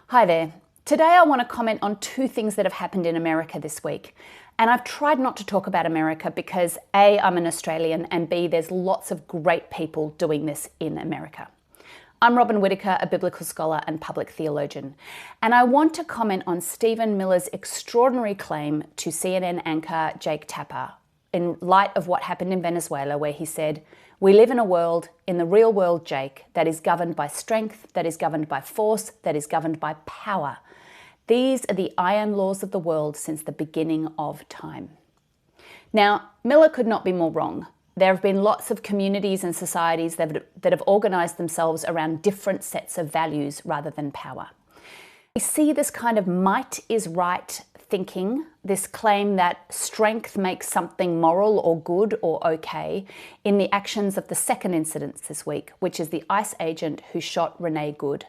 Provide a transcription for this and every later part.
Hi there. Today I want to comment on two things that have happened in America this week. And I've tried not to talk about America because A, I'm an Australian, and B, there's lots of great people doing this in America. I'm Robin Whittaker, a biblical scholar and public theologian, and I want to comment on Stephen Miller's extraordinary claim to CNN anchor Jake Tapper in light of what happened in Venezuela, where he said, "We live in a world, in the real world, Jake, that is governed by strength, that is governed by force, that is governed by power. These are the iron laws of the world since the beginning of time." Now, Miller could not be more wrong. There have been lots of communities and societies that have organised themselves around different sets of values rather than power. We see this kind of might is right thinking, this claim that strength makes something moral or good or okay, in the actions of the second incident this week, which is the ICE agent who shot Renee Good,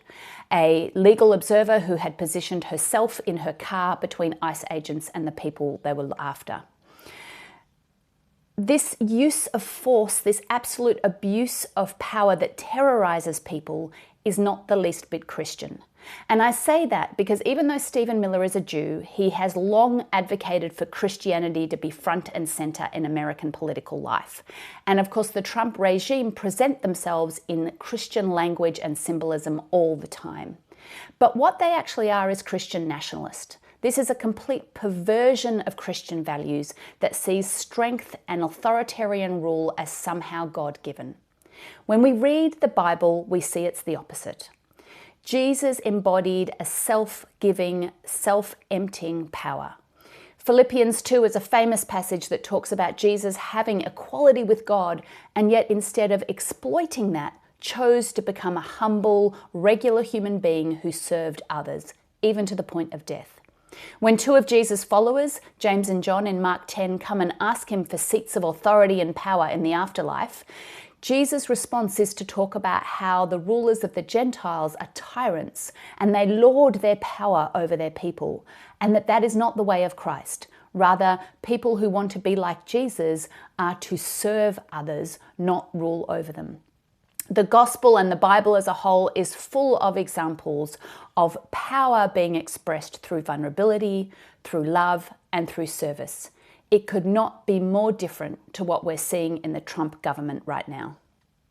a legal observer who had positioned herself in her car between ICE agents and the people they were after. This use of force, this absolute abuse of power that terrorizes people, is not the least bit Christian. And I say that because even though Stephen Miller is a Jew, he has long advocated for Christianity to be front and center in American political life. And of course, the Trump regime present themselves in Christian language and symbolism all the time. But what they actually are is Christian nationalist. This is a complete perversion of Christian values that sees strength and authoritarian rule as somehow God-given. When we read the Bible, we see it's the opposite. Jesus embodied a self-giving, self-emptying power. Phillipians 2 is a famous passage that talks about Jesus having equality with God, and yet instead of exploiting that, chose to become a humble, regular human being who served others, even to the point of death. When two of Jesus' followers, James and John in Mark 10, come and ask him for seats of authority and power in the afterlife, Jesus' response is to talk about how the rulers of the Gentiles are tyrants and they lord their power over their people, and that is not the way of Christ. Rather, people who want to be like Jesus are to serve others, not rule over them. The gospel and the Bible as a whole is full of examples of power being expressed through vulnerability, through love, and through service. It could not be more different to what we're seeing in the Trump government right now.